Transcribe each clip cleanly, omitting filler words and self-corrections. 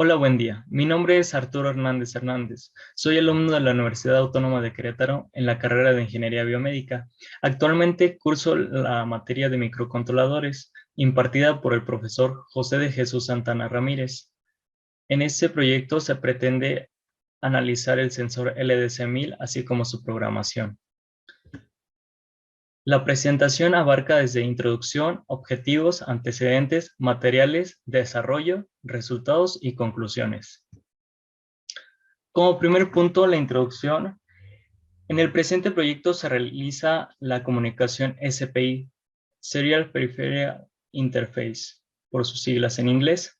Hola, buen día. Mi nombre es Arturo Hernández Hernández. Soy alumno de la Universidad Autónoma de Querétaro en la carrera de Ingeniería Biomédica. Actualmente curso la materia de microcontroladores impartida por el profesor José de Jesús Santana Ramírez. En este proyecto se pretende analizar el sensor LDC-1000 así como su programación. La presentación abarca desde introducción, objetivos, antecedentes, materiales, desarrollo, resultados y conclusiones. Como primer punto, la introducción. En el presente proyecto se realiza la comunicación SPI, Serial Peripheral Interface, por sus siglas en inglés,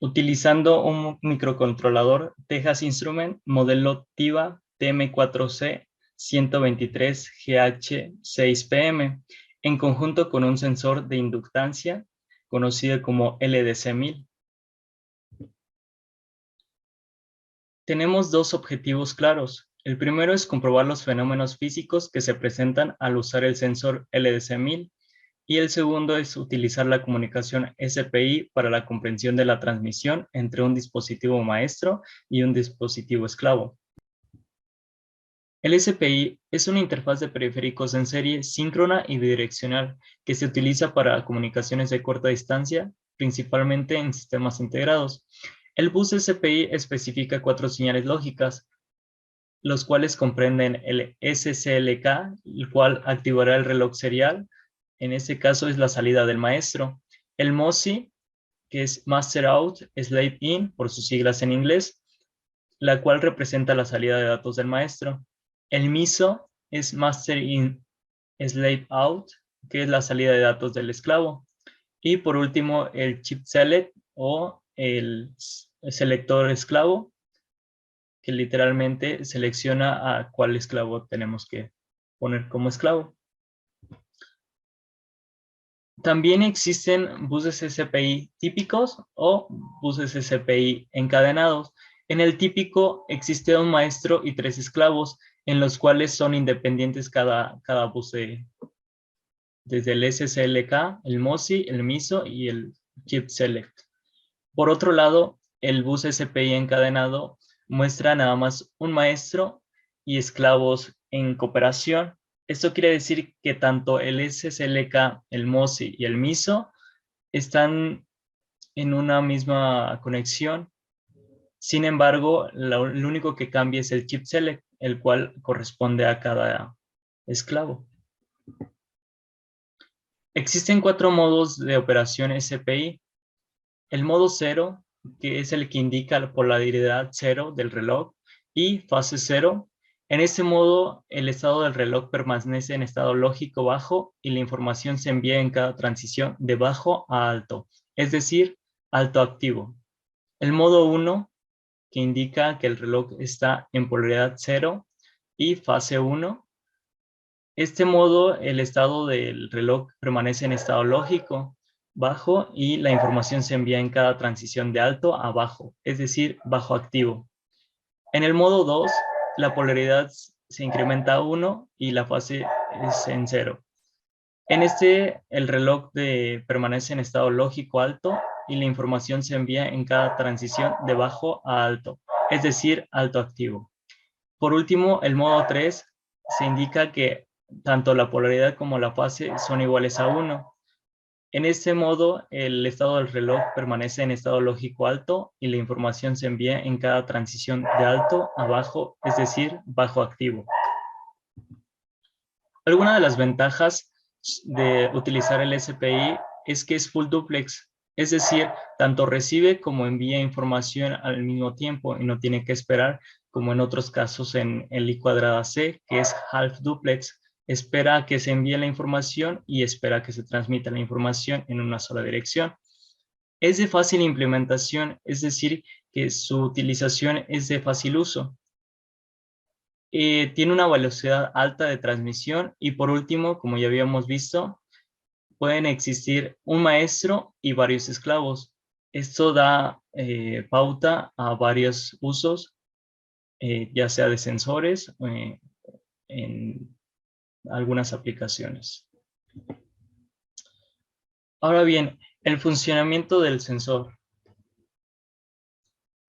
utilizando un microcontrolador Texas Instrument modelo TIVA TM4C 123GH6PM, en conjunto con un sensor de inductancia conocido como LDC-1000. Tenemos dos objetivos claros. El primero es comprobar los fenómenos físicos que se presentan al usar el sensor LDC-1000 y el segundo es utilizar la comunicación SPI para la comprensión de la transmisión entre un dispositivo maestro y un dispositivo esclavo. El SPI es una interfaz de periféricos en serie síncrona y bidireccional que se utiliza para comunicaciones de corta distancia, principalmente en sistemas integrados. El bus SPI especifica 4 señales lógicas, los cuales comprenden el SCLK, el cual activará el reloj serial, en este caso es la salida del maestro, el MOSI, que es Master Out, Slave In, por sus siglas en inglés, la cual representa la salida de datos del maestro, el MISO es Master In, Slave Out, que es la salida de datos del esclavo, y por último el Chip Select o el selector esclavo, que literalmente selecciona a cuál esclavo tenemos que poner como esclavo. También existen buses SPI típicos o buses SPI encadenados. En el típico existe un maestro y 3 esclavos, en los cuales son independientes cada bus desde el SCLK, el MOSI, el MISO y el Chip Select. Por otro lado, el bus SPI encadenado muestra nada más un maestro y esclavos en cooperación. Esto quiere decir que tanto el SSLK, el MOSI y el MISO están en una misma conexión. Sin embargo, lo único que cambia es el chip select, el cual corresponde a cada esclavo. Existen 4 modos de operación SPI. El modo 0, que es el que indica la polaridad 0 del reloj, y fase 0. En este modo, el estado del reloj permanece en estado lógico bajo y la información se envía en cada transición de bajo a alto, es decir, alto activo. El modo 1, que indica que el reloj está en polaridad 0 y fase 1. Este modo, el estado del reloj permanece en estado lógico bajo y la información se envía en cada transición de alto a bajo, es decir, bajo activo. En el modo 2, la polaridad se incrementa a 1 y la fase es en 0. En este, el reloj permanece en estado lógico alto y la información se envía en cada transición de bajo a alto, es decir, alto activo. Por último, el modo 3 se indica que tanto la polaridad como la fase son iguales a 1. En este modo, el estado del reloj permanece en estado lógico alto y la información se envía en cada transición de alto a bajo, es decir, bajo activo. Alguna de las ventajas de utilizar el SPI es que es full duplex, es decir, tanto recibe como envía información al mismo tiempo y no tiene que esperar como en otros casos en el I²C, que es half duplex, espera a que se envíe la información y espera a que se transmita la información en una sola dirección. Es de fácil implementación, es decir, que su utilización es de fácil uso. Tiene una velocidad alta de transmisión y por último, como ya habíamos visto, pueden existir un maestro y varios esclavos. Esto da pauta a varios usos, ya sea de sensores en algunas aplicaciones. Ahora bien, el funcionamiento del sensor.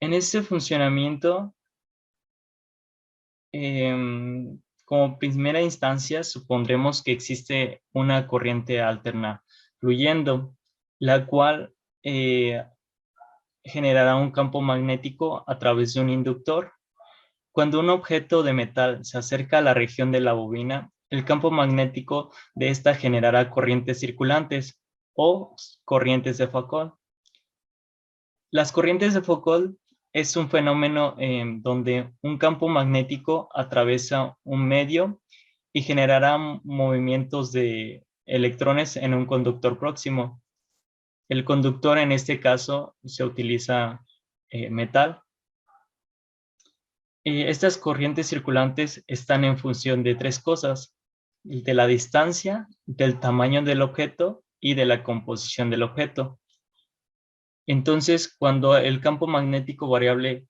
En este funcionamiento, como primera instancia, supondremos que existe una corriente alterna fluyendo, la cual generará un campo magnético a través de un inductor. Cuando un objeto de metal se acerca a la región de la bobina, el campo magnético de esta generará corrientes circulantes o corrientes de Foucault. Las corrientes de Foucault es un fenómeno donde un campo magnético atraviesa un medio y generará movimientos de electrones en un conductor próximo. El conductor en este caso se utiliza metal. Estas corrientes circulantes están en función de tres cosas: de la distancia, del tamaño del objeto y de la composición del objeto. Entonces, cuando el campo magnético variable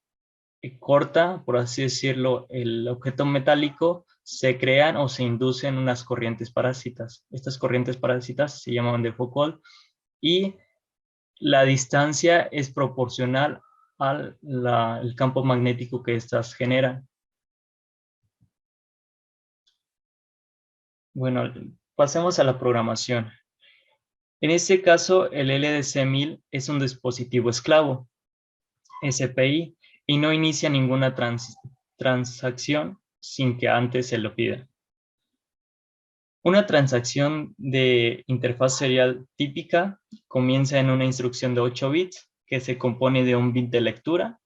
corta, por así decirlo, el objeto metálico, se crean o se inducen unas corrientes parásitas. Estas corrientes parásitas se llaman de Foucault y la distancia es proporcional al el campo magnético que éstas generan. Bueno, pasemos a la programación. En este caso, el LDC-1000 es un dispositivo esclavo, SPI, y no inicia ninguna transacción sin que antes se lo pida. Una transacción de interfaz serial típica comienza en una instrucción de 8 bits que se compone de un bit de lectura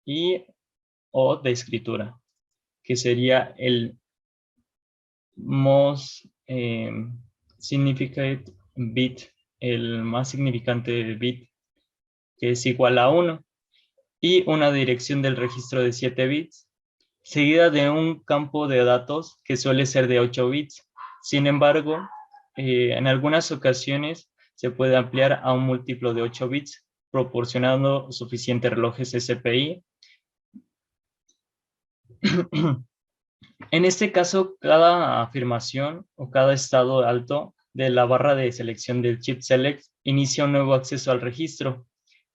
y o de escritura, que sería el most significant bit, el más significante bit, que es igual a 1, y una dirección del registro de 7 bits, seguida de un campo de datos que suele ser de 8 bits. Sin embargo, en algunas ocasiones se puede ampliar a un múltiplo de 8 bits, proporcionando suficientes relojes SPI. En este caso, cada afirmación o cada estado alto de la barra de selección del chip select inicia un nuevo acceso al registro.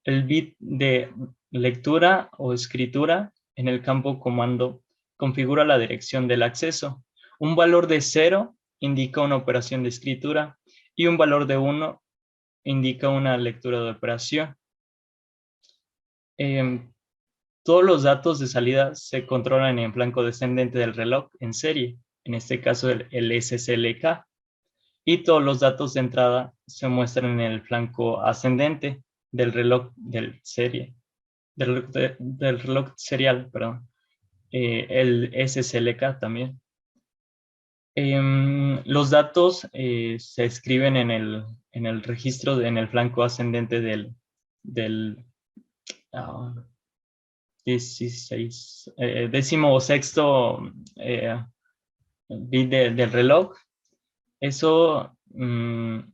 El bit de lectura o escritura en el campo comando configura la dirección del acceso. Un valor de 0 indica una operación de escritura y un valor de 1 indica una lectura de operación. Todos los datos de salida se controlan en flanco descendente del reloj en serie, en este caso el SSLK, y todos los datos de entrada se muestran en el flanco ascendente del reloj del serie, del reloj serial, perdón, el SSLK también. Los datos se escriben en el registro, en el flanco ascendente del uh, 16, 16º bit del reloj. Eso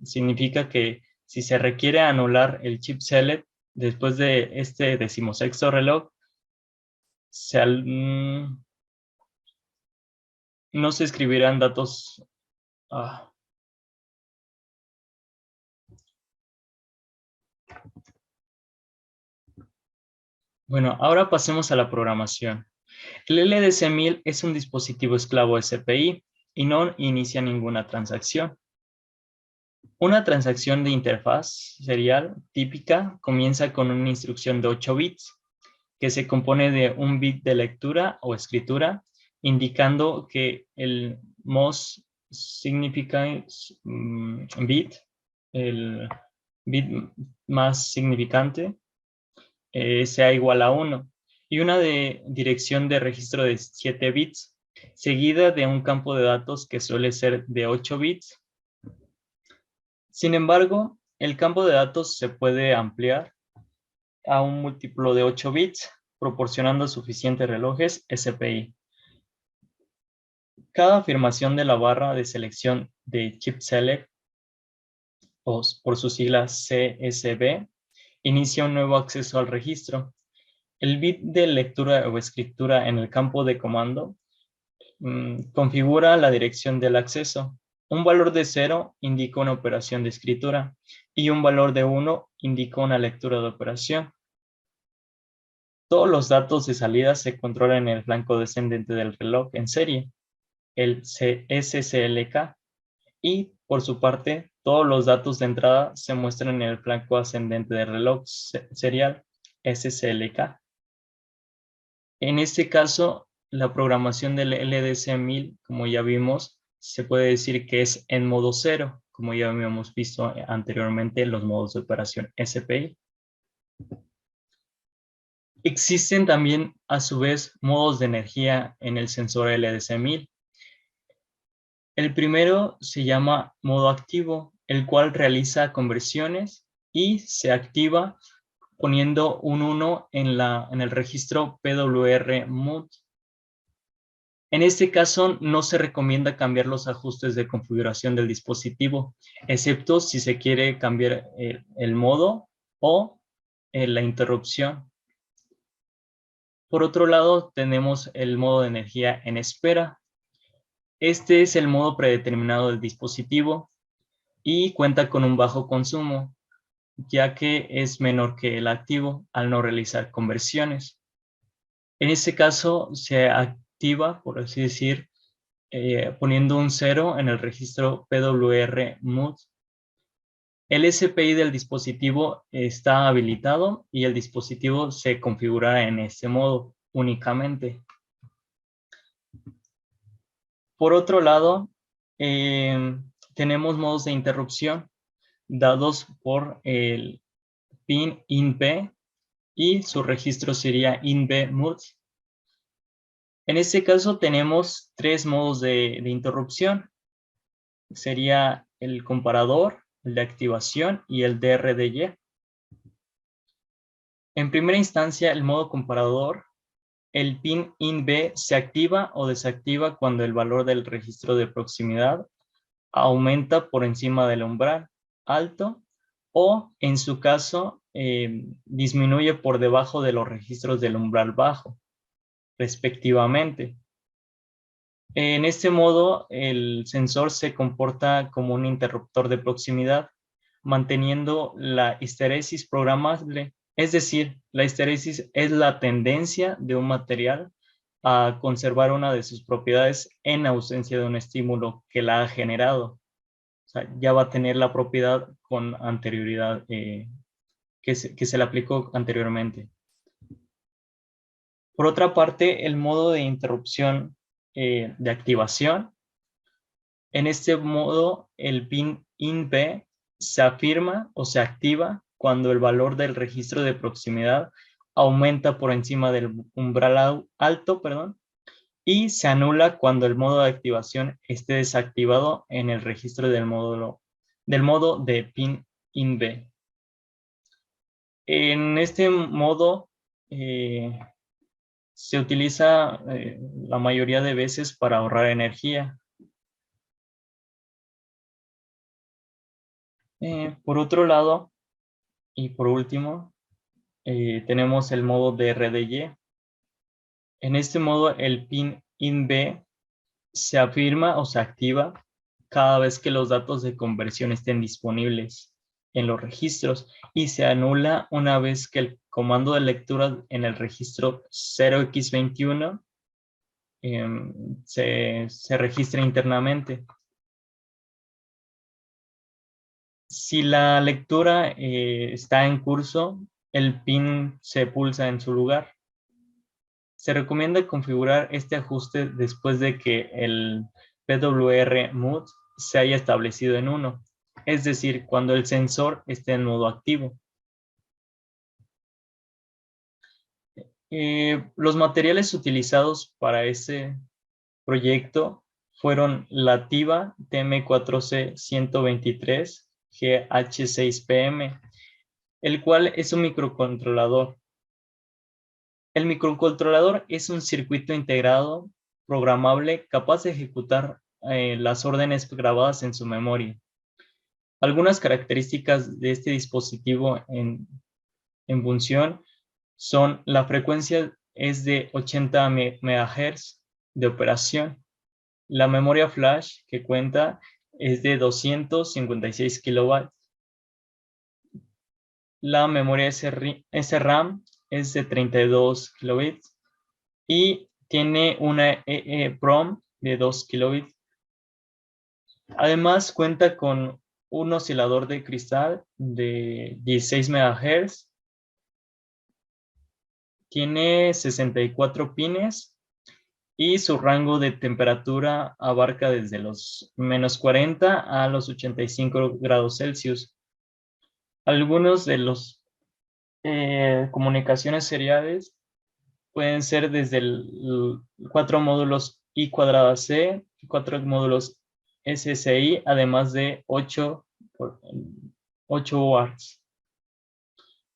significa que si se requiere anular el chip select después de este 16º reloj, no se escribirán datos. Bueno, ahora pasemos a la programación. El LDC-1000 es un dispositivo esclavo SPI y no inicia ninguna transacción. Una transacción de interfaz serial típica comienza con una instrucción de 8 bits que se compone de un bit de lectura o escritura, indicando que el most significant bit, el bit más significante, sea igual a 1, y una dirección de registro de 7 bits, seguida de un campo de datos que suele ser de 8 bits. Sin embargo, el campo de datos se puede ampliar a un múltiplo de 8 bits, proporcionando suficientes relojes SPI. Cada afirmación de la barra de selección de chip select, o por sus siglas CSV, inicia un nuevo acceso al registro. El bit de lectura o escritura en el campo de comando configura la dirección del acceso. Un valor de 0 indica una operación de escritura y un valor de 1 indica una lectura de operación. Todos los datos de salida se controlan en el flanco descendente del reloj en serie, el SCLK, y por su parte, todos los datos de entrada se muestran en el flanco ascendente del reloj serial, SCLK. En este caso, la programación del LDC1000, como ya vimos, se puede decir que es en modo cero, como ya habíamos visto anteriormente en los modos de operación SPI. Existen también, a su vez, modos de energía en el sensor LDC1000. El primero se llama modo activo, el cual realiza conversiones y se activa poniendo un 1 en el registro PWR-MUD. En este caso, no se recomienda cambiar los ajustes de configuración del dispositivo, excepto si se quiere cambiar el modo o la interrupción. Por otro lado, tenemos el modo de energía en espera. Este es el modo predeterminado del dispositivo y cuenta con un bajo consumo, ya que es menor que el activo al no realizar conversiones. En este caso, se activa, por así decir, poniendo un 0 en el registro PWR-MUD. El SPI del dispositivo está habilitado y el dispositivo se configurará en este modo únicamente. Por otro lado, tenemos modos de interrupción dados por el pin INB y su registro sería INB-MUD. En este caso tenemos tres modos de interrupción. Sería el comparador, el de activación y el DRDY. En primera instancia, el modo comparador, el pin INB se activa o desactiva cuando el valor del registro de proximidad aumenta por encima del umbral alto o, en su caso, disminuye por debajo de los registros del umbral bajo, respectivamente. En este modo, el sensor se comporta como un interruptor de proximidad, manteniendo la histeresis programable. Es decir, la histeresis es la tendencia de un material a conservar una de sus propiedades en ausencia de un estímulo que la ha generado. O sea, ya va a tener la propiedad con anterioridad, que se le aplicó anteriormente. Por otra parte, el modo de interrupción de activación. En este modo, el pin INB se afirma o se activa cuando el valor del registro de proximidad aumenta por encima del umbral alto, y se anula cuando el modo de activación esté desactivado en el registro del modo de pin INB. En este modo se utiliza la mayoría de veces para ahorrar energía. Por otro lado, y por último, tenemos el modo de RDY. En este modo, el pin INB se afirma o se activa cada vez que los datos de conversión estén disponibles en los registros y se anula una vez que el comando de lectura en el registro 0x21 se registra internamente. Si la lectura está en curso, el pin se pulsa en su lugar. Se recomienda configurar este ajuste después de que el PWR-MUD se haya establecido en 1, es decir, cuando el sensor esté en modo activo. Los materiales utilizados para ese proyecto fueron la TIVA TM4C123 GH6PM, el cual es un microcontrolador. El microcontrolador es un circuito integrado programable capaz de ejecutar las órdenes grabadas en su memoria. Algunas características de este dispositivo en función son: la frecuencia es de 80 MHz de operación. La memoria flash que cuenta es de 256 kilobytes. La memoria SRAM es de 32 kilobits y tiene una EEPROM de 2 kilobits. Además cuenta con un oscilador de cristal de 16 MHz, tiene 64 pines y su rango de temperatura abarca desde los -40 a los 85 grados Celsius. Algunos de los comunicaciones seriales pueden ser desde 4 módulos I cuadrada C, 4 módulos SSI, además de 8 watts.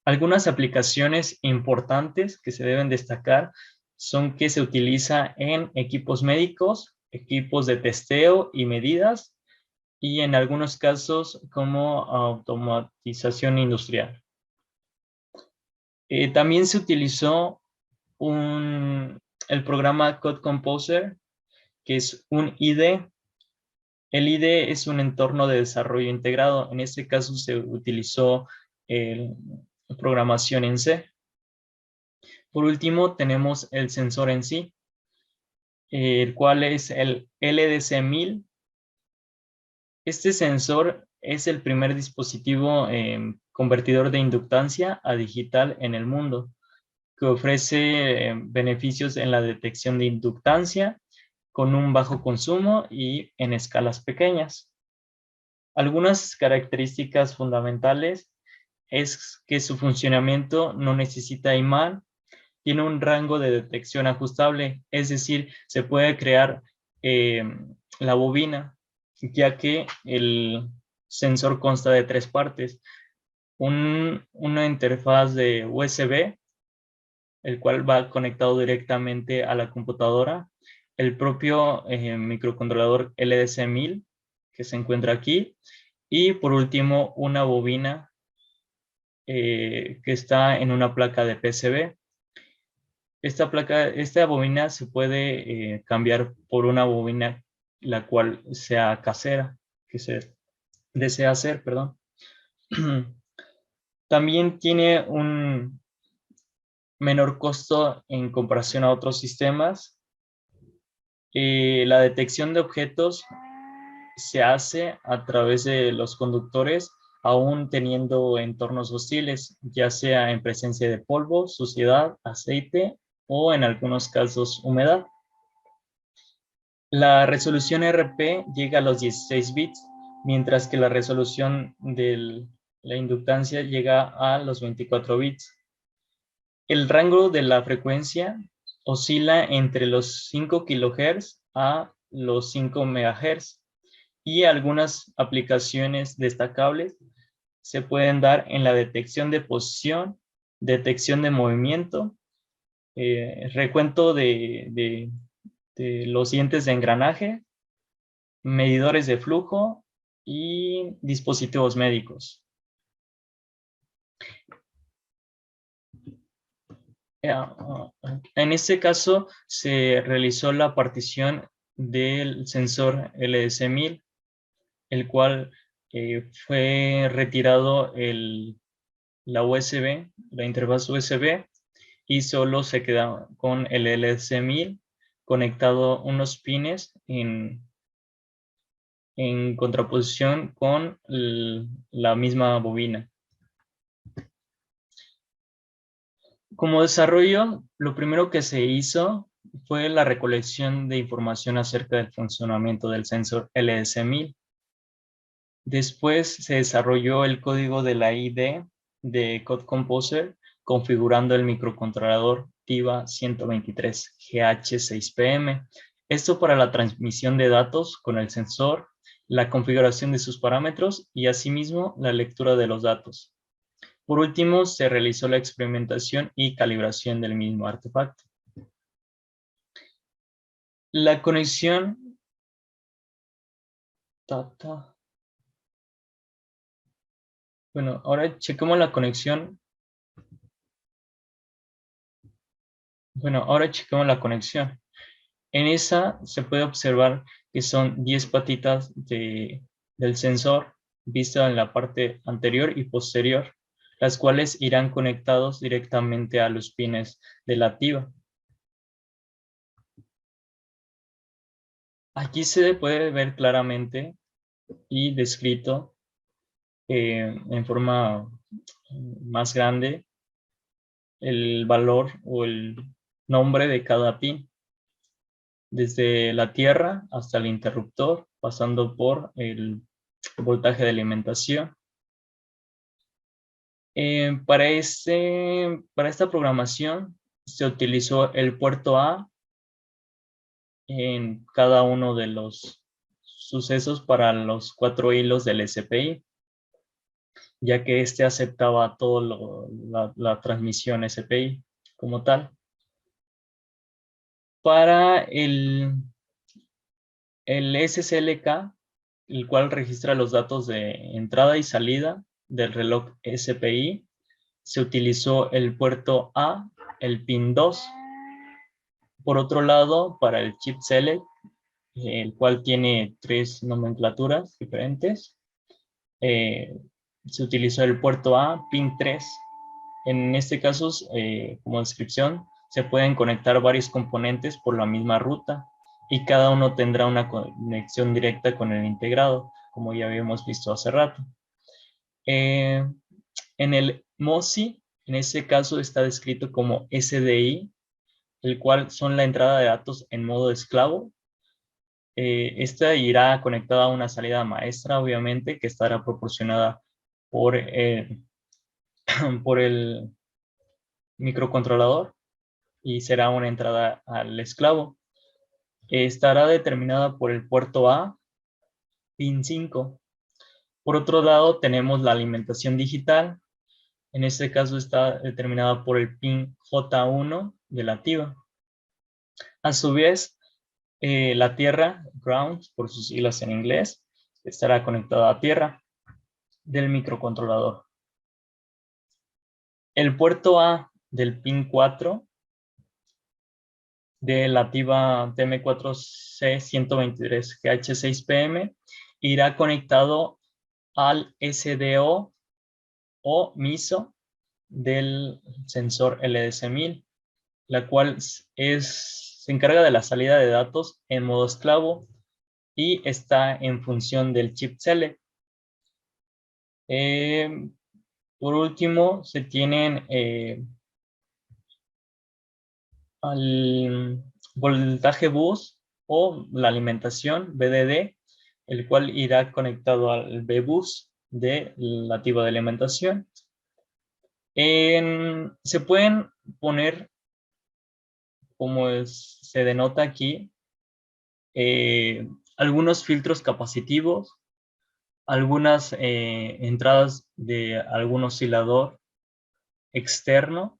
Algunas aplicaciones importantes que se deben destacar son que se utiliza en equipos médicos, equipos de testeo y medidas, y en algunos casos como automatización industrial. También se utilizó el programa Code Composer, que es un IDE. El IDE es un entorno de desarrollo integrado. En este caso se utilizó programación en C. Por último, tenemos el sensor en sí, el cual es el LDC1000. Este sensor es el primer dispositivo convertidor de inductancia a digital en el mundo, que ofrece beneficios en la detección de inductancia con un bajo consumo y en escalas pequeñas. Algunas características fundamentales es que su funcionamiento no necesita imán, tiene un rango de detección ajustable, es decir, se puede crear la bobina, ya que el sensor consta de 3 partes. Una interfaz de USB, el cual va conectado directamente a la computadora, el propio microcontrolador LDC1000 que se encuentra aquí, y por último una bobina que está en una placa de PCB. Esta bobina se puede cambiar por una bobina la cual sea casera, que se desea hacer, perdón. También tiene un menor costo en comparación a otros sistemas. La detección de objetos se hace a través de los conductores, aún teniendo entornos hostiles, ya sea en presencia de polvo, suciedad, aceite o en algunos casos humedad. La resolución RP llega a los 16 bits, mientras que la resolución de la inductancia llega a los 24 bits. El rango de la frecuencia oscila entre los 5 kHz a los 5 MHz, y algunas aplicaciones destacables se pueden dar en la detección de posición, detección de movimiento, recuento de los dientes de engranaje, medidores de flujo y dispositivos médicos. En este caso se realizó la partición del sensor LDC1000, el cual fue retirado la USB, la interfaz USB, y solo se queda con el LDC1000 conectado unos pines en contraposición con la misma bobina. Como desarrollo, lo primero que se hizo fue la recolección de información acerca del funcionamiento del sensor LDC1000. Después se desarrolló el código de la IDE de Code Composer, configurando el microcontrolador TIVA 123 GH6PM. Esto para la transmisión de datos con el sensor, la configuración de sus parámetros y asimismo la lectura de los datos. Por último, se realizó la experimentación y calibración del mismo artefacto. La conexión... Bueno, ahora chequemos la conexión. En esa se puede observar que son 10 patitas del sensor, vista en la parte anterior y posterior. las cuales irán conectados directamente a los pines de la TIVA. Aquí se puede ver claramente y descrito en forma más grande el valor o el nombre de cada pin, desde la tierra hasta el interruptor, pasando por el voltaje de alimentación. Para esta programación se utilizó el puerto A en cada uno de los sucesos para los 4 hilos del SPI, ya que este aceptaba todo la transmisión SPI como tal. Para el SCLK, el cual registra los datos de entrada y salida del reloj SPI, se utilizó el puerto A, el pin 2. Por otro lado, para el chip select, el cual tiene 3 nomenclaturas diferentes, se utilizó el puerto A, pin 3. En este caso, como descripción, se pueden conectar varios componentes por la misma ruta y cada uno tendrá una conexión directa con el integrado, como ya habíamos visto hace rato. En el MOSI, en este caso está descrito como SDI, el cual son la entrada de datos en modo esclavo. Esta irá conectada a una salida maestra, obviamente, que estará proporcionada por, por el microcontrolador y será una entrada al esclavo. Estará determinada por el puerto A, pin 5. Por otro lado, tenemos la alimentación digital. En este caso está determinada por el pin J1 de la TIVA. A su vez, la tierra, ground, por sus siglas en inglés, estará conectada a tierra del microcontrolador. El puerto A del pin 4 de la TIVA TM4C123GH6PM irá conectado al SDO o MISO del sensor LS1000, la cual se encarga de la salida de datos en modo esclavo y está en función del chip select. Por último, se tienen al voltaje bus o la alimentación VDD, el cual irá conectado al B-bus de la TIVA de alimentación. Se pueden poner, como se denota aquí, algunos filtros capacitivos, algunas entradas de algún oscilador externo,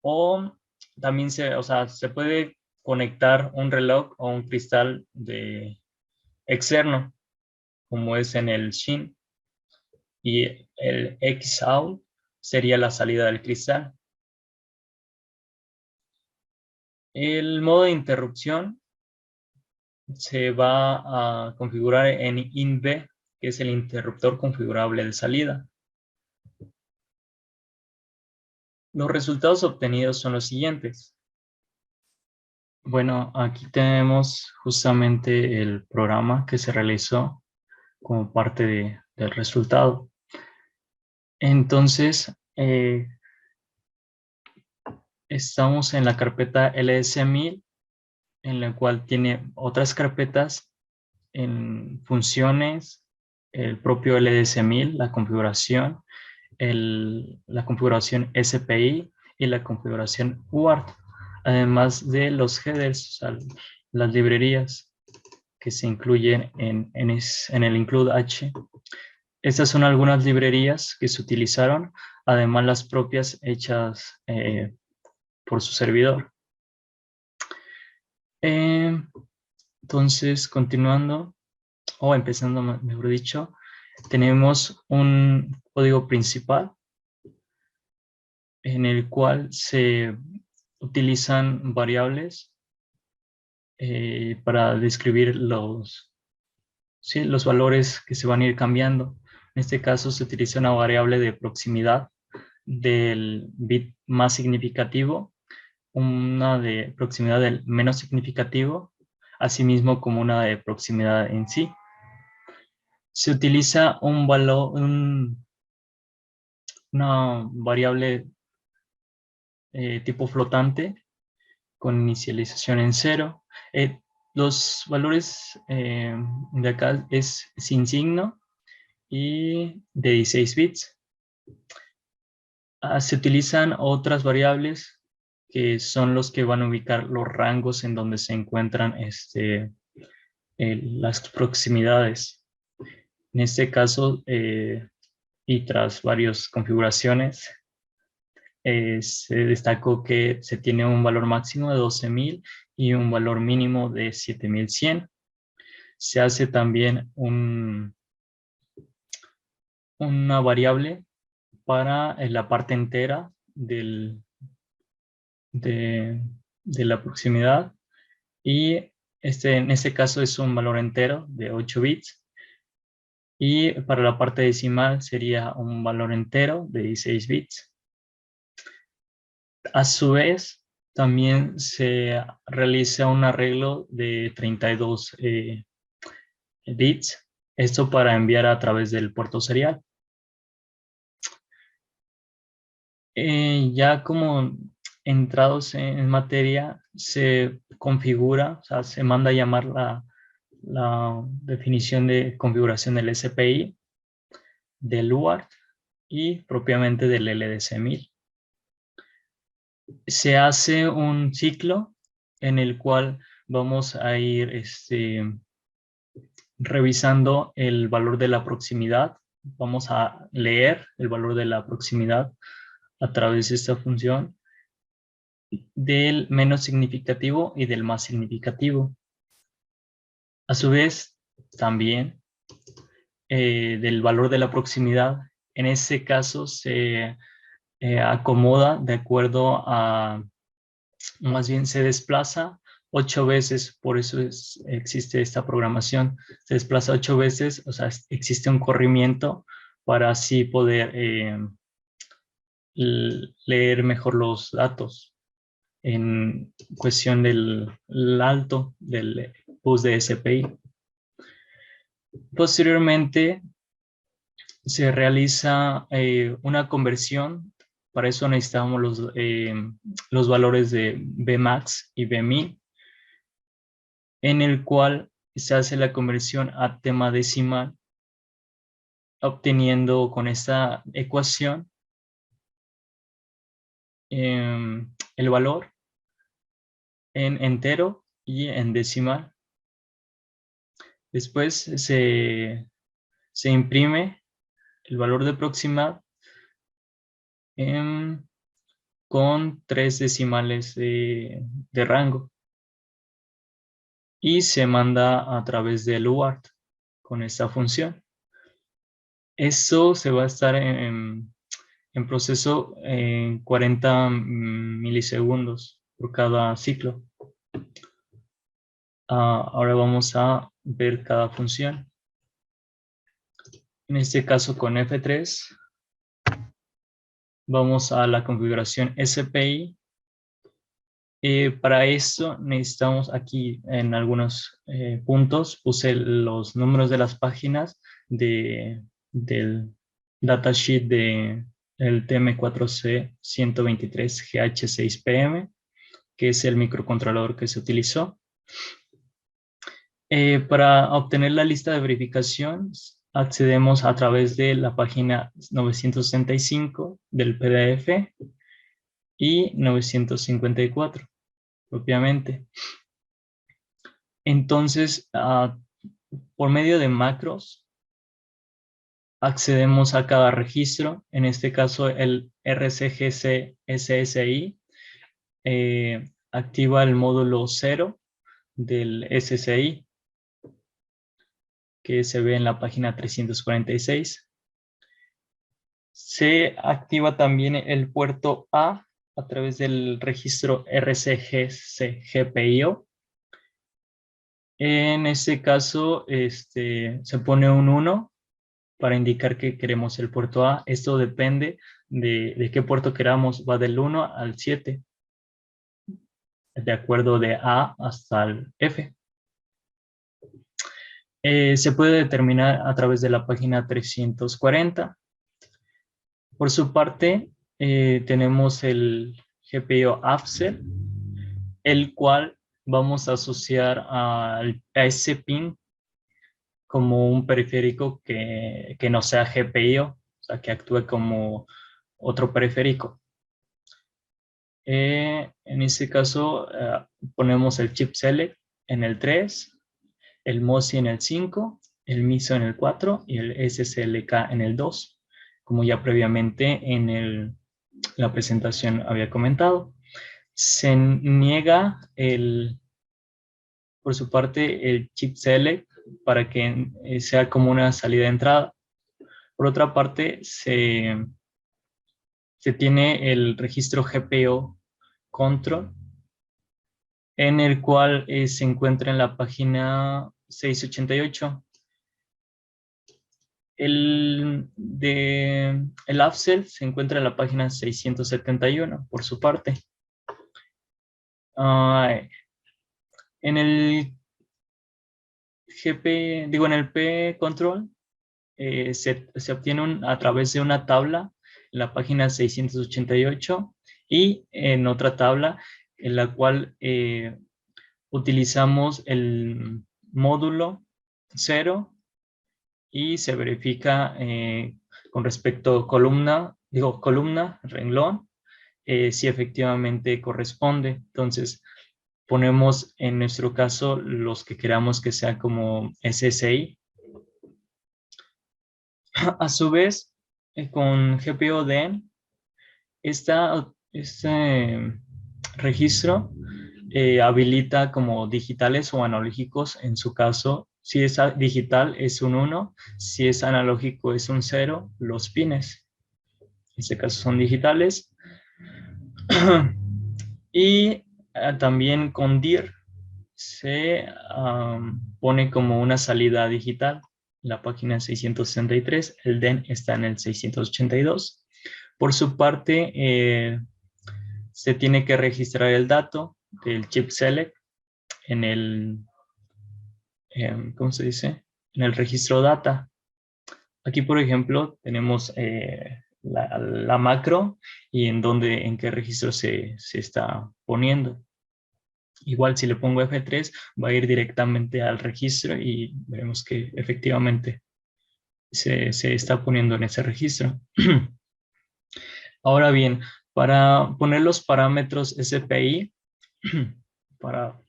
o también se puede conectar un reloj o un cristal externo, como es en el SHIN, y el X-out sería la salida del cristal. El modo de interrupción se va a configurar en INV, que es el interruptor configurable de salida. Los resultados obtenidos son los siguientes. Bueno, aquí tenemos justamente el programa que se realizó como parte del resultado. Entonces, estamos en la carpeta LS1000, en la cual tiene otras carpetas en funciones, el propio LS1000, la configuración, la configuración SPI y la configuración UART, además de los headers, o sea, las librerías que se incluyen en el include H. Estas son algunas librerías que se utilizaron, además las propias hechas por su servidor. Entonces, continuando, o empezando, mejor dicho, tenemos un código principal en el cual se utilizan variables para describir los valores que se van a ir cambiando. En este caso se utiliza una variable de proximidad del bit más significativo, una de proximidad del menos significativo, asimismo como una de proximidad en sí. Se utiliza un valor, una variable tipo flotante con inicialización en 0. Los valores de acá es sin signo y de 16 bits. Se utilizan otras variables que son los que van a ubicar los rangos en donde se encuentran las proximidades. En este caso, y tras varias configuraciones, se destacó que se tiene un valor máximo de 12.000 y un valor mínimo de 7.100. Se hace también una variable para la parte entera de la proximidad, y en este caso es un valor entero de 8 bits, y para la parte decimal sería un valor entero de 16 bits. A su vez, también se realiza un arreglo de 32 bits, esto para enviar a través del puerto serial. Ya como entrados en materia, se configura, o sea, se manda a llamar la definición de configuración del SPI, del UART y propiamente del LDC1000. Se hace un ciclo en el cual vamos a ir revisando el valor de la proximidad. Vamos a leer el valor de la proximidad a través de esta función, del menos significativo y del más significativo. A su vez, también del valor de la proximidad. En ese caso se acomoda de acuerdo a, más bien se desplaza 8 veces, por eso existe esta programación. Se desplaza 8 veces, o sea, existe un corrimiento para así poder leer mejor los datos en cuestión del alto del bus de SPI. Posteriormente se realiza una conversión. Para eso necesitamos los valores de Bmax y Bmin, en el cual se hace la conversión a tema decimal, obteniendo con esta ecuación el valor en entero y en decimal. Después se imprime el valor de proximidad con 3 decimales de rango, y se manda a través del UART con esta función. Eso se va a estar en proceso en 40 milisegundos por cada ciclo. Ahora vamos a ver cada función. En este caso con F3 vamos a la configuración SPI. Para esto necesitamos aquí en algunos puntos, puse los números de las páginas del datasheet del TM4C123GH6PM, que es el microcontrolador que se utilizó. Para obtener la lista de verificación, accedemos a través de la página 965 del PDF y 954 propiamente. Entonces, por medio de macros, accedemos a cada registro. En este caso, el RCGC SSI activa el módulo 0 del SSI, que se ve en la página 346. Se activa también el puerto A través del registro RCGC GPIO. En este caso, se pone un 1 para indicar que queremos el puerto A. Esto depende de qué puerto queramos. Va del 1 al 7, de acuerdo de A hasta el F. Se puede determinar a través de la página 340. Por su parte, tenemos el GPIO AFSEL, el cual vamos a asociar a ese pin como un periférico que no sea GPIO, o sea, que actúe como otro periférico. En este caso, ponemos el chip select en el 3, el MOSI en el 5, el MISO en el 4 y el SSLK en el 2, como ya previamente en la presentación había comentado. Se niega por su parte el chip select para que sea como una salida de entrada. Por otra parte, se tiene el registro GPO control, en el cual se encuentra en la página 688. El AFSEL se encuentra en la página 671, por su parte. En el en el P-Control se obtiene a través de una tabla en la página 688 y en otra tabla en la cual utilizamos el módulo 0 y se verifica con respecto a columna, renglón, si efectivamente corresponde. Entonces, ponemos en nuestro caso los que queramos que sea como SSI. A su vez, con GPO-DEN, este registro habilita como digitales o analógicos en su caso. Si es digital es un 1, si es analógico es un 0, los pines. En este caso son digitales. Y también con DIR se pone como una salida digital. La página 663, el DEN está en el 682. Por su parte, se tiene que registrar el dato del chip select en el, ¿cómo se dice? En el registro data. Aquí, por ejemplo, tenemos la macro y en qué registro se está poniendo. Igual si le pongo F3 va a ir directamente al registro y veremos que efectivamente se está poniendo en ese registro. Ahora bien, para poner los parámetros SPI, para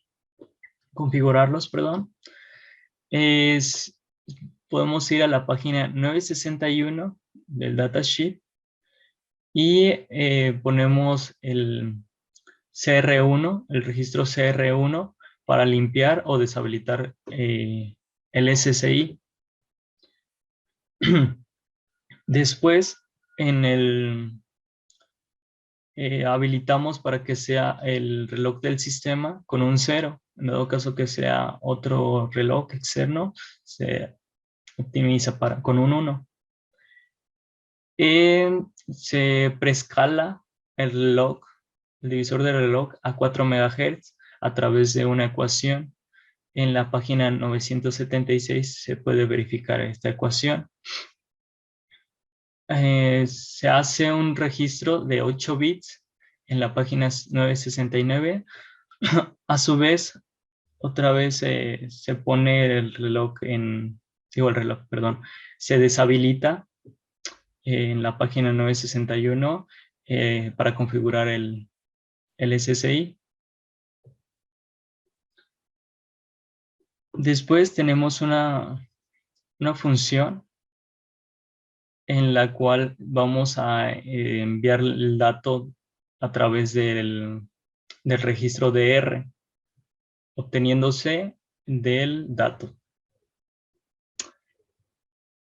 configurarlos, perdón, podemos ir a la página 961 del datasheet y ponemos el CR1, el registro CR1 para limpiar o deshabilitar el SSI. Después, habilitamos para que sea el reloj del sistema con un 0. En dado caso que sea otro reloj externo, se optimiza con un 1. Se preescala el reloj, el divisor de reloj a 4 MHz a través de una ecuación. En la página 976 se puede verificar esta ecuación. Se hace un registro de 8 bits en la página 969. A su vez, otra vez se pone el reloj perdón, se deshabilita en la página 961 para configurar el SSI. Después tenemos una función en la cual vamos a enviar el dato a través del registro DR, obteniéndose del dato.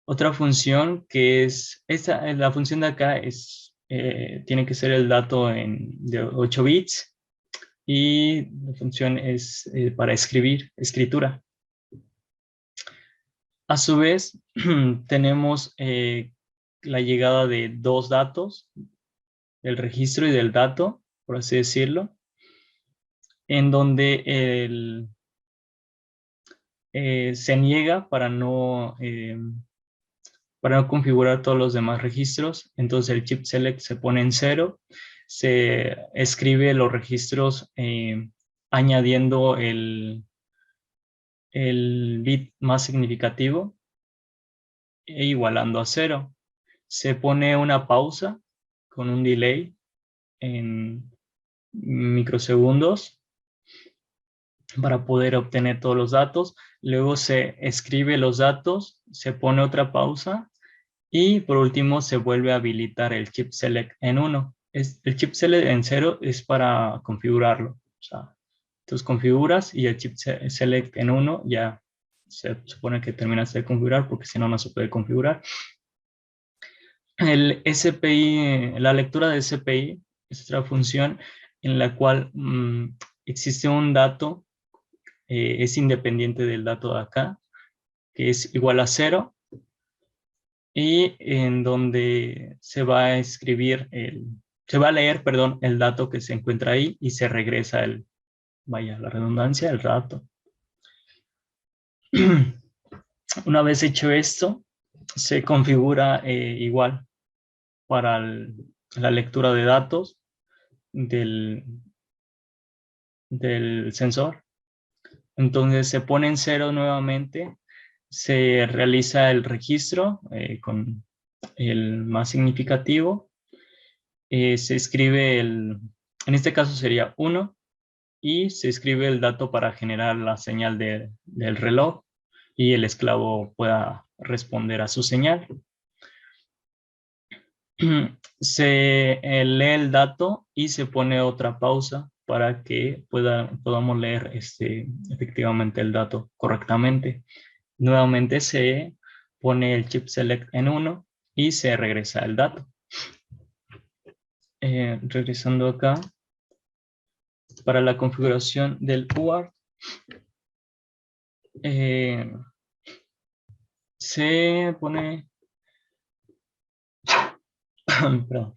Otra función que es, la función de acá tiene que ser el dato de 8 bits y la función es para escritura. A su vez, tenemos la llegada de dos datos, del registro y del dato, por así decirlo, en donde se niega para no configurar todos los demás registros. Entonces el chip select se pone en 0, se escribe los registros añadiendo el bit más significativo e igualando a 0. Se pone una pausa con un delay en microsegundos para poder obtener todos los datos. Luego se escribe los datos, se pone otra pausa y por último se vuelve a habilitar el chip select en 1. El chip select en 0 es para configurarlo. O sea, entonces configuras y el chip select en 1 ya se supone que terminas de configurar porque si no, no se puede configurar. El SPI, la lectura de SPI es otra función en la cual existe un dato, es independiente del dato de acá, que es igual a 0, y en donde se va a escribir, se va a leer, perdón, el dato que se encuentra ahí y se regresa vaya, la redundancia, el dato. Una vez hecho esto, se configura igual para la lectura de datos del sensor. Entonces se pone en 0 nuevamente, se realiza el registro con el más significativo, se escribe en este caso sería 1, y se escribe el dato para generar la señal del reloj y el esclavo pueda responder a su señal. Se lee el dato y se pone otra pausa para que podamos leer efectivamente el dato correctamente. Nuevamente se pone el chip select en 1 y se regresa el dato. Regresando acá, para la configuración del UART, se pone, perdón,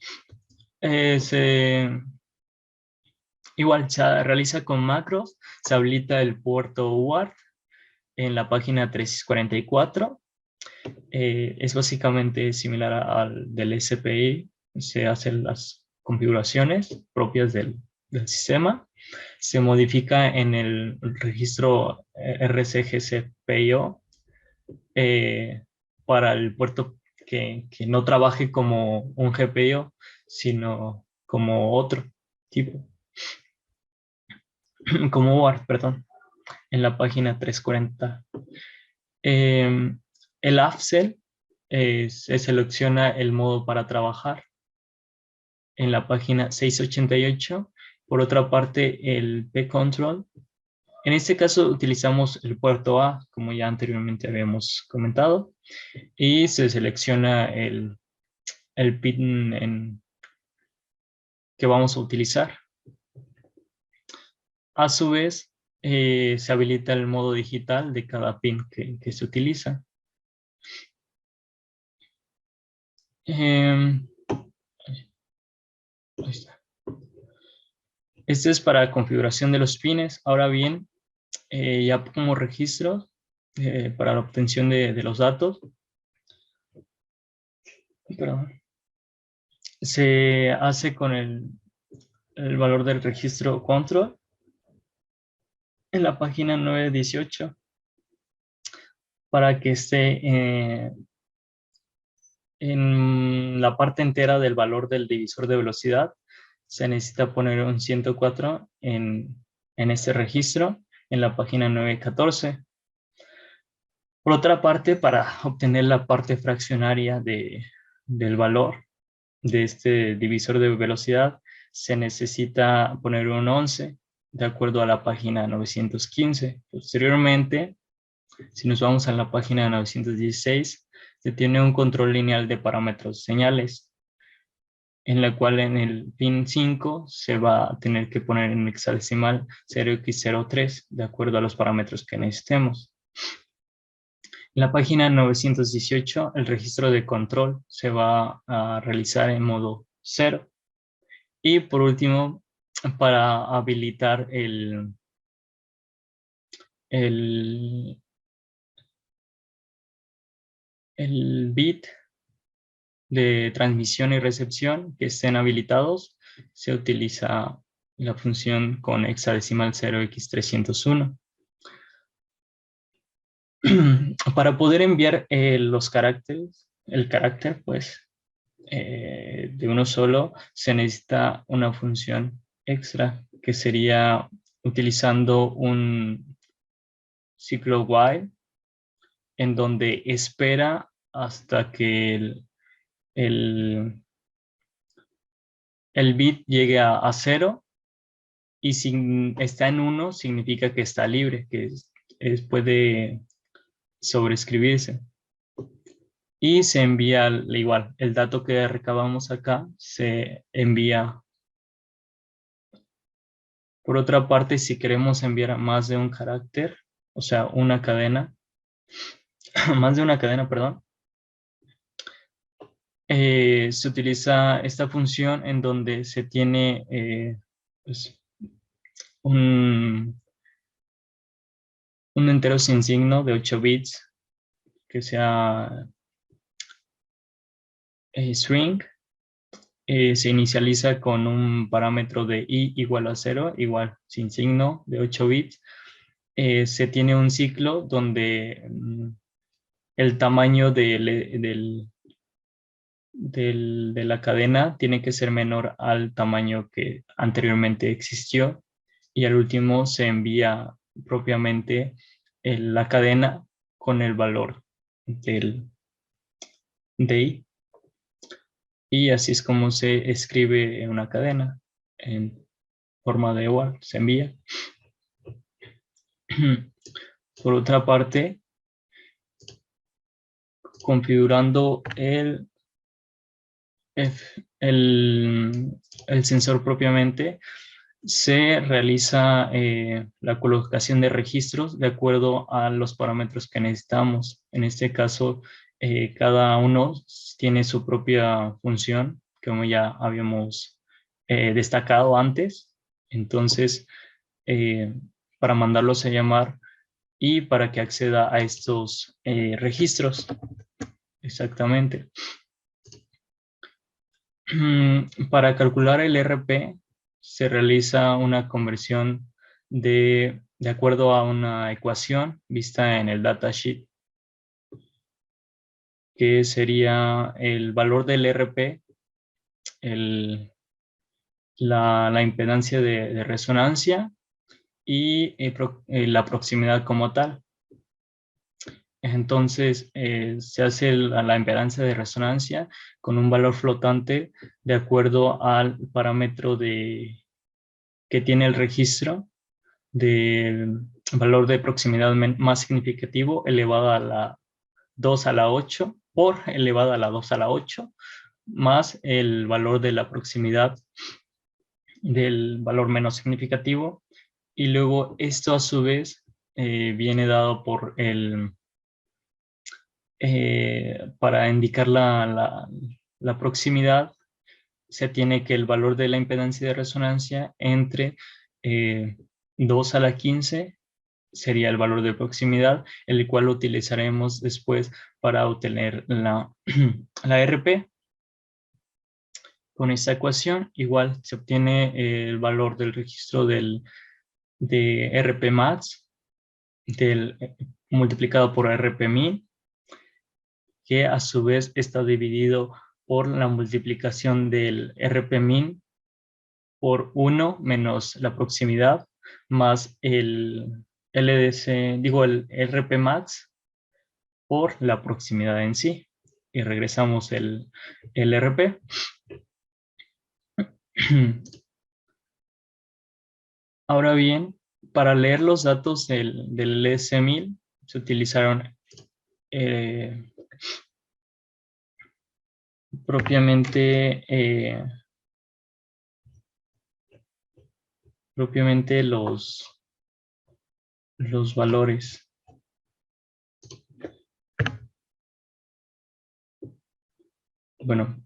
igual se realiza con macros, se habilita el puerto UART en la página 344. Es básicamente similar al del SPI, se hacen las configuraciones propias del sistema, se modifica en el registro RCGCPIO para el puerto que no trabaje como un GPIO, sino como otro tipo, como UART, perdón, en la página 340. El AFCEL se selecciona el modo para trabajar en la página 688. Por otra parte, el P-Control. En este caso utilizamos el puerto A, como ya anteriormente habíamos comentado, y se selecciona el pin que vamos a utilizar. A su vez, se habilita el modo digital de cada pin que se utiliza. Ahí está. Este es para configuración de los pines. Ahora bien, ya como registro para la obtención de los datos, perdón, se hace con el valor del registro control en la página 918 para que esté en la parte entera del valor del divisor de velocidad. Se necesita poner un 104 en este registro en la página 914. Por otra parte, para obtener la parte fraccionaria del valor de este divisor de velocidad, se necesita poner un 11 de acuerdo a la página 915. Posteriormente, si nos vamos a la página 916, se tiene un control lineal de parámetros señales, en la cual en el pin 5 se va a tener que poner en hexadecimal 0x03 de acuerdo a los parámetros que necesitemos. En la página 918, el registro de control se va a realizar en modo 0. Y por último, para habilitar el, el bit de transmisión y recepción que estén habilitados, se utiliza la función con hexadecimal 0x301. Para poder enviar los caracteres, el carácter, pues, de uno solo, se necesita una función extra, que sería utilizando un ciclo while, en donde espera hasta que el, el bit llegue a 0, y si está en 1 significa que está libre, que puede sobreescribirse. Y se envía igual, el dato que recabamos acá se envía. Por otra parte, si queremos enviar más de un carácter, o sea, una cadena, más de una cadena, perdón, se utiliza esta función en donde se tiene pues, un, un entero sin signo de 8 bits que sea string. Se inicializa con un parámetro de i igual a 0, igual sin signo de 8 bits. Se tiene un ciclo donde el tamaño de la cadena tiene que ser menor al tamaño que anteriormente existió, y al último se envía propiamente la cadena con el valor de i, y así es como se escribe una cadena en forma de igual, se envía. Por otra parte, configurando el sensor propiamente, se realiza la colocación de registros de acuerdo a los parámetros que necesitamos. En este caso, cada uno tiene su propia función, como ya habíamos destacado antes. Entonces, eh, para mandarlos a llamar y para que acceda a estos registros. Exactamente. Para calcular el RP se realiza una conversión de acuerdo a una ecuación vista en el datasheet, que sería el valor del RP, la impedancia de resonancia y la proximidad como tal. Entonces, se hace la impedancia de resonancia con un valor flotante de acuerdo al parámetro que tiene el registro del valor de proximidad más significativo elevado a la 2 a la 8 por elevado a la 2 a la 8 más el valor de la proximidad del valor menos significativo, y luego esto a su vez viene dado por para indicar la proximidad, se tiene que el valor de la impedancia de resonancia entre 2 a la 15 sería el valor de proximidad, el cual utilizaremos después para obtener la RP. Con esta ecuación igual se obtiene el valor del registro de RP max multiplicado por RP min, que a su vez está dividido por la multiplicación del RP min por 1 menos la proximidad más el LDC, digo el RP max por la proximidad en sí. Y regresamos el RP. Ahora bien, para leer los datos del LS1000 se utilizaron eh, propiamente, propiamente los valores. Bueno,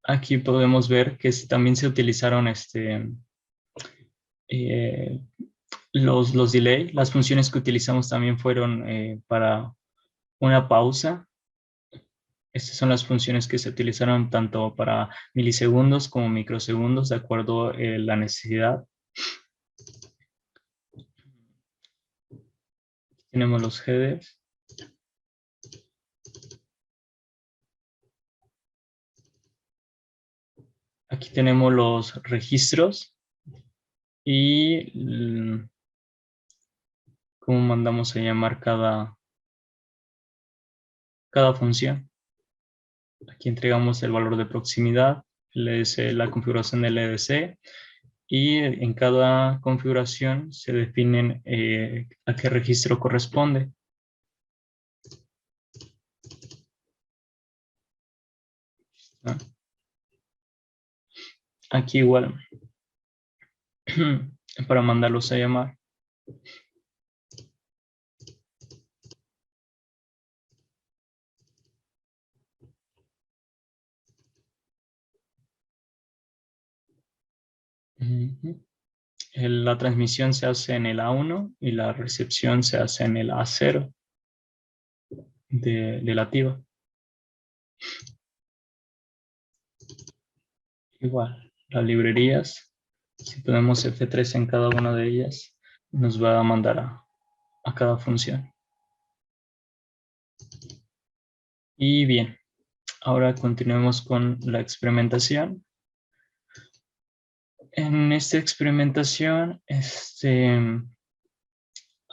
aquí podemos ver que también se utilizaron eh, los delay. Las funciones que utilizamos también fueron para una pausa. Estas son las funciones que se utilizaron tanto para milisegundos como microsegundos, de acuerdo a la necesidad. Tenemos los headers. Aquí tenemos los registros y cómo mandamos a llamar cada función. Aquí entregamos el valor de proximidad, LDC, la configuración del LDC, y en cada configuración se definen a qué registro corresponde. Aquí igual, para mandarlos a llamar. La transmisión se hace en el A1 y la recepción se hace en el A0 de la TIVA. Igual, las librerías, si ponemos F3 en cada una de ellas, nos va a mandar a cada función. Y bien, ahora continuemos con la experimentación. En esta experimentación,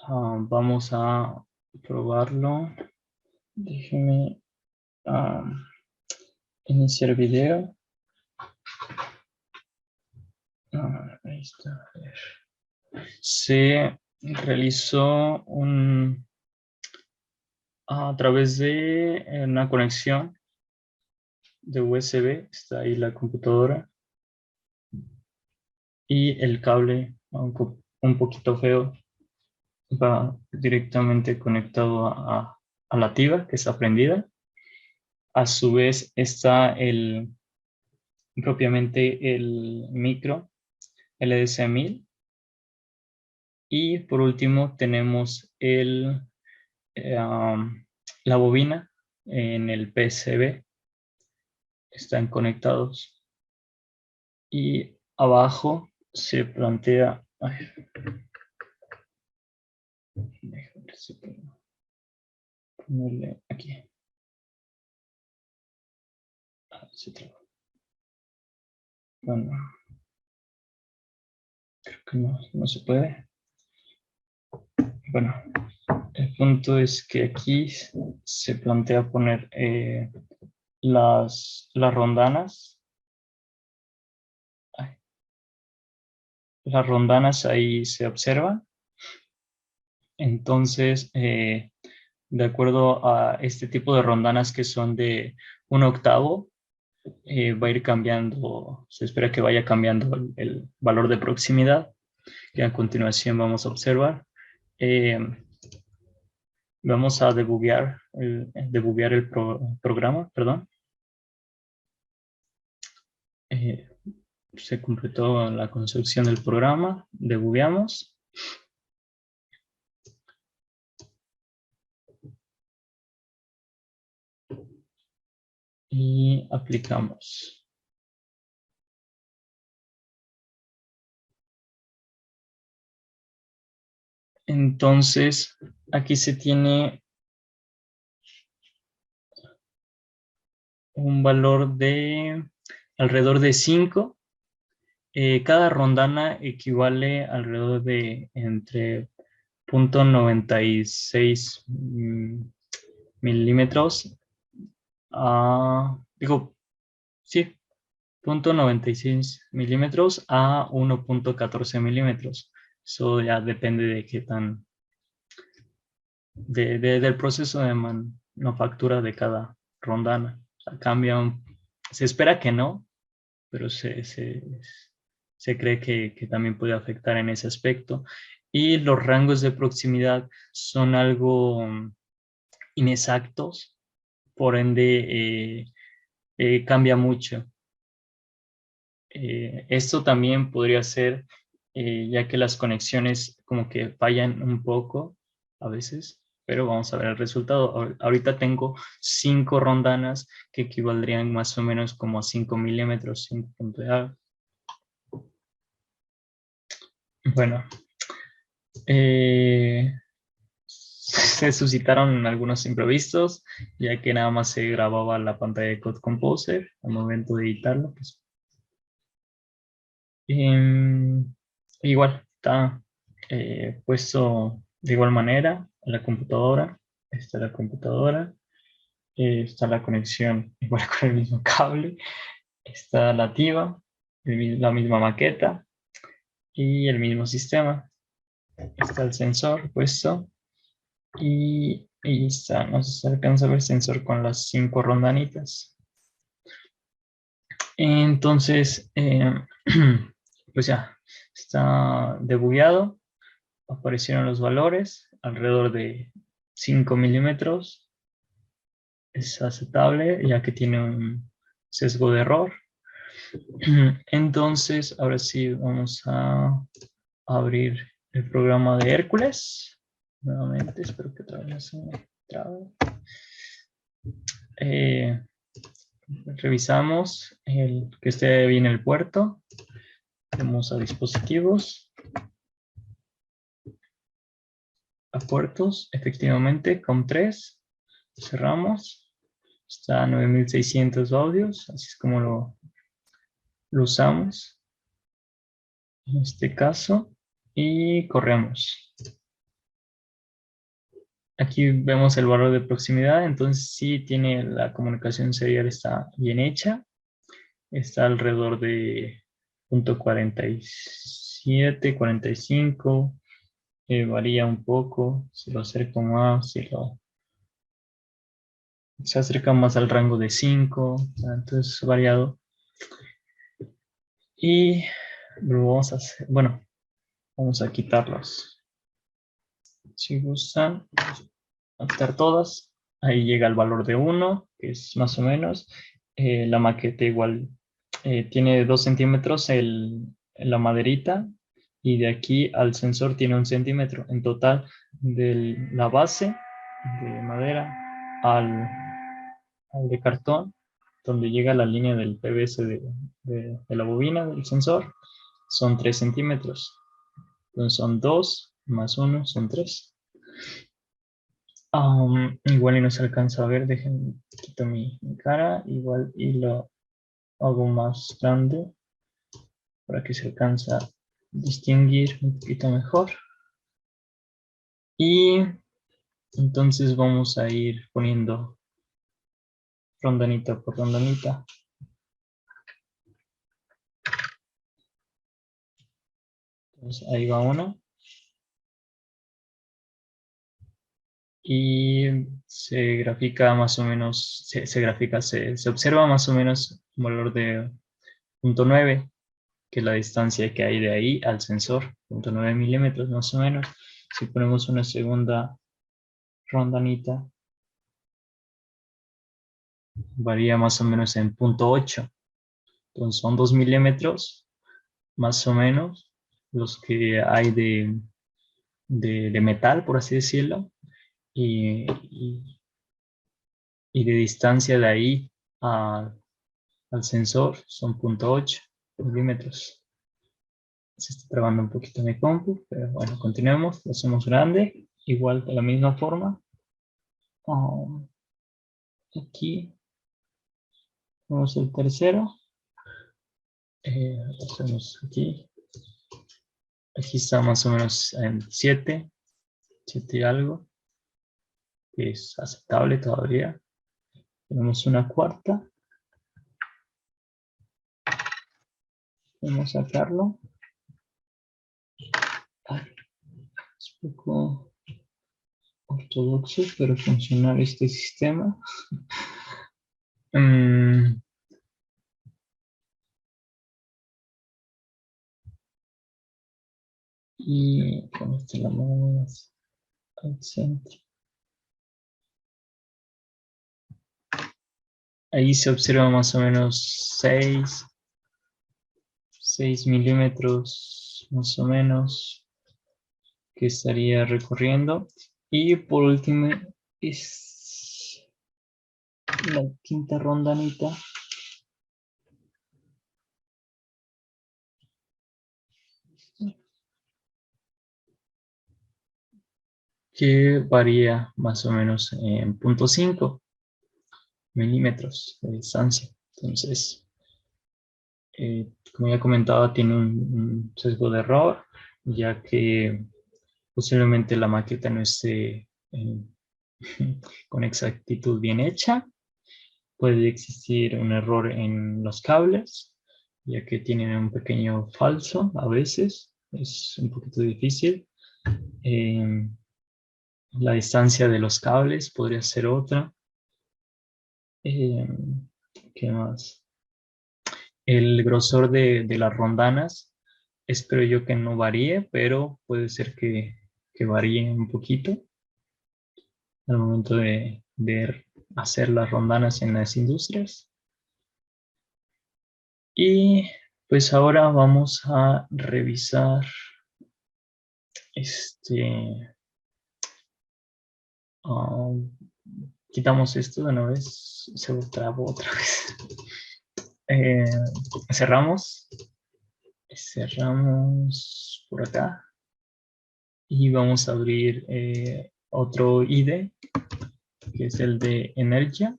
vamos a probarlo. Déjeme iniciar video. Ahí está. A ver. Se realizó a través de una conexión de USB, está ahí la computadora, y el cable, un poquito feo, va directamente conectado a la TIVA, que está prendida. A su vez está propiamente el micro LDC1000. Y por último tenemos la bobina en el PCB. Están conectados. Y abajo se plantea... Ay, déjame ver si puedo ponerle aquí. Bueno, creo que no se puede. Bueno, el punto es que aquí se plantea poner las rondanas. Ay, las rondanas ahí se observan. Entonces, de acuerdo a este tipo de rondanas que son de 1/8, va a ir cambiando, se espera que vaya cambiando el valor de proximidad, que a continuación vamos a observar. Vamos a debuguear el programa, perdón. Se completó la construcción del programa, debugueamos. Y aplicamos. Entonces, aquí se tiene un valor de alrededor de 5. Cada rondana equivale alrededor de entre 0.96 milímetros sí, 0.96 milímetros a 1.14 milímetros. Eso ya depende de qué tan, del proceso de manufactura de cada rondana. O sea, se espera que no, pero se cree que también puede afectar en ese aspecto. Y los rangos de proximidad son algo inexactos, por ende cambia mucho. Esto también podría ser, ya que las conexiones como que fallan un poco a veces, pero vamos a ver el resultado. Ahorita tengo 5 rondanas que equivaldrían más o menos como a 5 milímetros, 5 algo. Bueno, se suscitaron algunos imprevistos, ya que nada más se grababa la pantalla de Code Composer al momento de editarlo. Pues, igual está puesto de igual manera en la computadora. Está la computadora, está la conexión igual con el mismo cable, está la TIVA, la misma maqueta y el mismo sistema. Está el sensor puesto y está, no sé si se alcanza a ver el sensor con las 5 rondanitas. Entonces, pues ya, está debugueado. Aparecieron los valores, alrededor de 5 milímetros. Es aceptable, ya que tiene un sesgo de error. Entonces, ahora sí vamos a abrir el programa de Hércules. Nuevamente, espero que otra vez no se me trabe. Revisamos que esté bien el puerto. Vamos a dispositivos. A puertos, efectivamente, COM3. Cerramos. Está a 9600 audios, así es como lo usamos en este caso. Y corremos. Aquí vemos el valor de proximidad, entonces sí tiene la comunicación serial, está bien hecha. Está alrededor de 0.47, 45. Varía un poco, si lo acerco más, se acerca más al rango de 5, entonces variado. Y lo vamos a hacer, bueno, vamos a quitarlos. Si gustan, a quitar todas. Ahí llega el valor de 1, que es más o menos. La maqueta igual tiene 2 centímetros la maderita, y de aquí al sensor tiene 1 centímetro. En total, de la base de madera al de cartón, donde llega la línea del PVC de la bobina del sensor, son 3 centímetros. Entonces son 2 más 1 son 3. Igual y no se alcanza a ver, dejen, quito mi cara, igual y lo hago más grande para que se alcanza a distinguir un poquito mejor. Y entonces vamos a ir poniendo rondanita por rondanita. Entonces ahí va una. Y se grafica más o menos, se observa más o menos un valor de 0.9, que es la distancia que hay de ahí al sensor, 0.9 milímetros más o menos. Si ponemos una segunda rondanita, varía más o menos en 0.8. Entonces son 2 milímetros más o menos los que hay de metal, por así decirlo, y, y de distancia de ahí al sensor son 0.8 milímetros. Se está trabando un poquito mi compu, pero bueno, continuemos, lo hacemos grande, igual de la misma forma. Aquí vamos el tercero. Hacemos aquí. Aquí está más o menos en 7 y algo, que es aceptable todavía. Tenemos una cuarta. Vamos a sacarlo. Es un poco ortodoxo, pero funcionar este sistema. Y con este la mano más al centro. Ahí se observa más o menos 6 milímetros más o menos que estaría recorriendo. Y por último es la quinta rondanita. Que varía más o menos en 0,5 milímetros de distancia. Entonces, como ya comentaba, tiene un sesgo de error, ya que posiblemente la maqueta no esté con exactitud bien hecha. Puede existir un error en los cables, ya que tienen un pequeño falso a veces. Es un poquito difícil. La distancia de los cables podría ser otra. ¿Qué más? El grosor de las rondanas, espero yo que no varíe, pero puede ser que varíe un poquito al momento de hacer las rondanas en las industrias. Y pues ahora vamos a revisar um, quitamos esto de una vez, se trabó otra vez. Eh, cerramos por acá y vamos a abrir otro IDE, que es el de energía.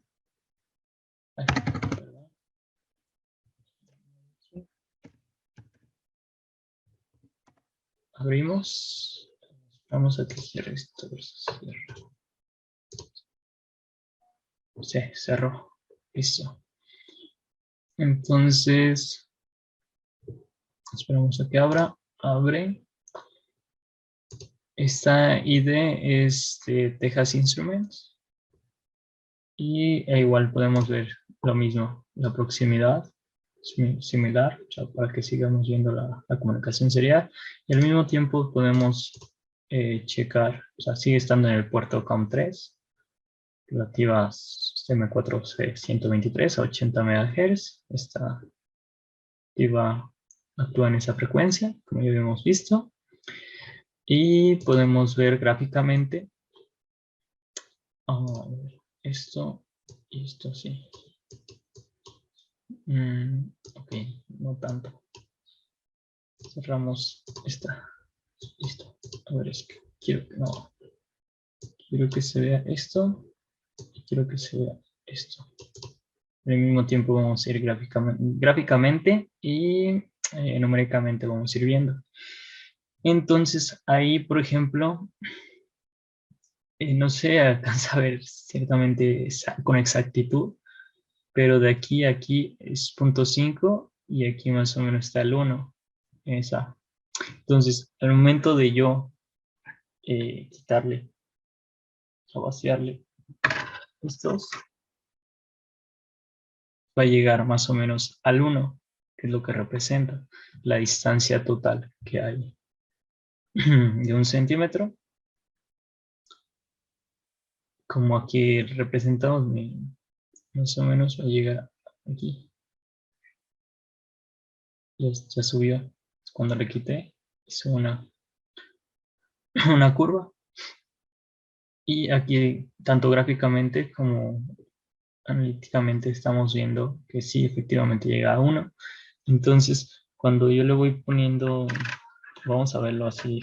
Abrimos, vamos a que cierre esto. Sí, cerró, listo. Entonces, esperamos a que abra, abre. Esta IDE es de Texas Instruments. Y igual podemos ver lo mismo, la proximidad similar, o sea, para que sigamos viendo la comunicación serial. Y al mismo tiempo podemos checar, o sea, sigue estando en el puerto COM3, relativa M4C 123 a 80 MHz. Esta actúa en esa frecuencia, como ya habíamos visto. Y podemos ver gráficamente esto y esto, sí. Ok, no tanto. Cerramos esta. Listo. A ver, es que quiero que no. Quiero que se vea esto y quiero que se vea esto. Al mismo tiempo vamos a ir gráficamente y numéricamente vamos a ir viendo. Entonces ahí, por ejemplo, no se alcanza a ver ciertamente con exactitud, pero de aquí a aquí es 0,5 y aquí más o menos está el 1. Esa. Entonces, al momento de yo quitarle o vaciarle estos, va a llegar más o menos al 1, que es lo que representa la distancia total que hay de 1 centímetro. Como aquí representamos, más o menos va a llegar aquí. Ya subió. Cuando le quité, hizo una curva. Y aquí, tanto gráficamente como analíticamente, estamos viendo que sí, efectivamente llega a 1. Entonces, cuando yo le voy poniendo, vamos a verlo así,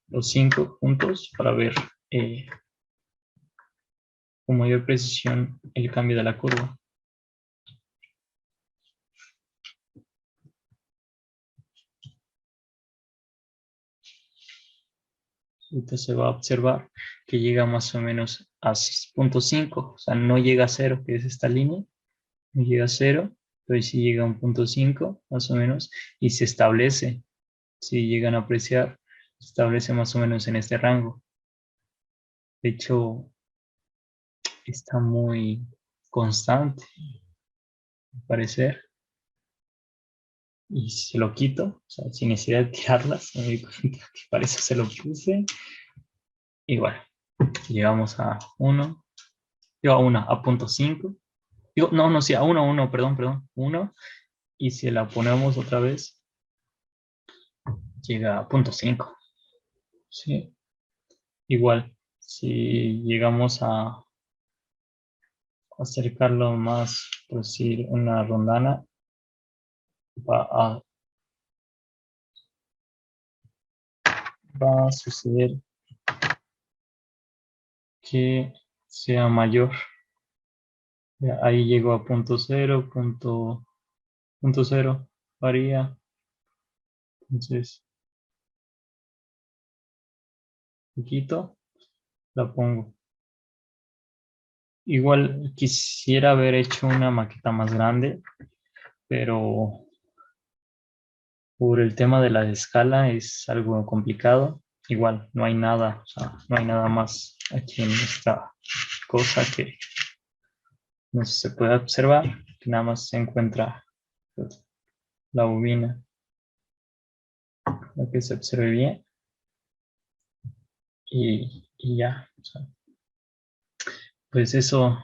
los 5 puntos para ver con mayor precisión el cambio de la curva. Ahorita se va a observar que llega más o menos a 6,5, o sea, no llega a 0, que es esta línea, no llega a 0, pero sí llega a 1,5 más o menos, y se establece, si llegan a apreciar, se establece más o menos en este rango. De hecho, está muy constante, al parecer. Y si lo quito, o sea, sin necesidad de tirarlas, me doy cuenta que para eso se lo puse. Y bueno, llegamos a 1, a 0,5. No, no, sí, a uno, perdón, 1. Y si la ponemos otra vez, llega a 0.5. Sí, igual, si llegamos a acercarlo más, por decir, una rondana, va a, va a suceder que sea mayor. Ya, ahí llegó a 0.0, punto cero, varía. Entonces, poquito, la pongo. Igual quisiera haber hecho una maqueta más grande, pero por el tema de la escala es algo complicado. Igual, no hay nada, o sea, no hay nada más aquí en esta cosa que no se puede observar, que nada más se encuentra la bobina, para que se observe bien y ya. O sea, pues eso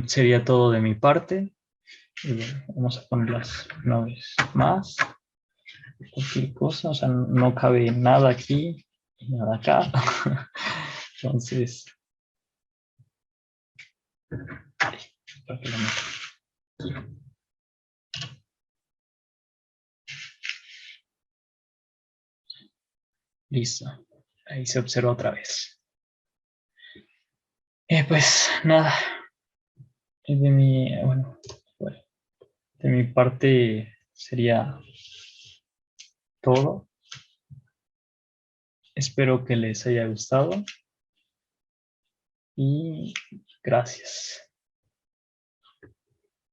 sería todo de mi parte. Y bueno, vamos a ponerlas una vez más. Cualquier cosa, o sea, no cabe nada aquí y nada acá. Entonces, para que lo meta. Listo. Ahí se observa otra vez. Pues nada, de mi, bueno, de mi parte sería todo. Espero que les haya gustado y gracias.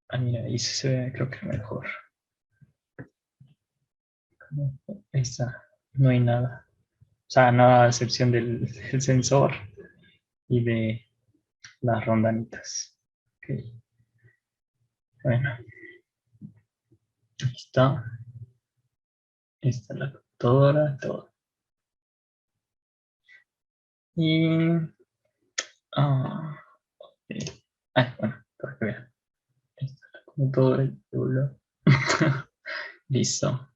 Ah, mira, ahí se ve, creo que mejor. Ahí está, no hay nada. O sea, nada a excepción del sensor y de las rondanitas. Ok, bueno, ahí está. Ahí está la computadora, todo. Y, ah, ok. Bueno, para que vean. Ahí está la computadora y todo. Listo.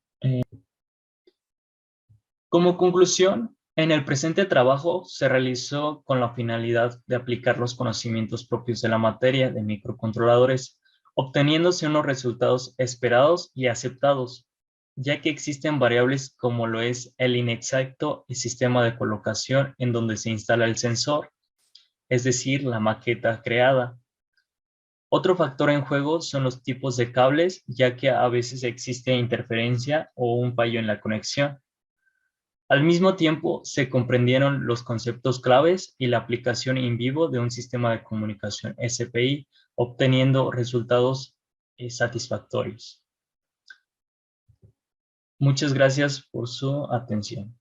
Como conclusión, en el presente trabajo se realizó con la finalidad de aplicar los conocimientos propios de la materia de microcontroladores, obteniéndose unos resultados esperados y aceptados, ya que existen variables como lo es el inexacto y sistema de colocación en donde se instala el sensor, es decir, la maqueta creada. Otro factor en juego son los tipos de cables, ya que a veces existe interferencia o un fallo en la conexión. Al mismo tiempo, se comprendieron los conceptos claves y la aplicación en vivo de un sistema de comunicación SPI, obteniendo resultados satisfactorios. Muchas gracias por su atención.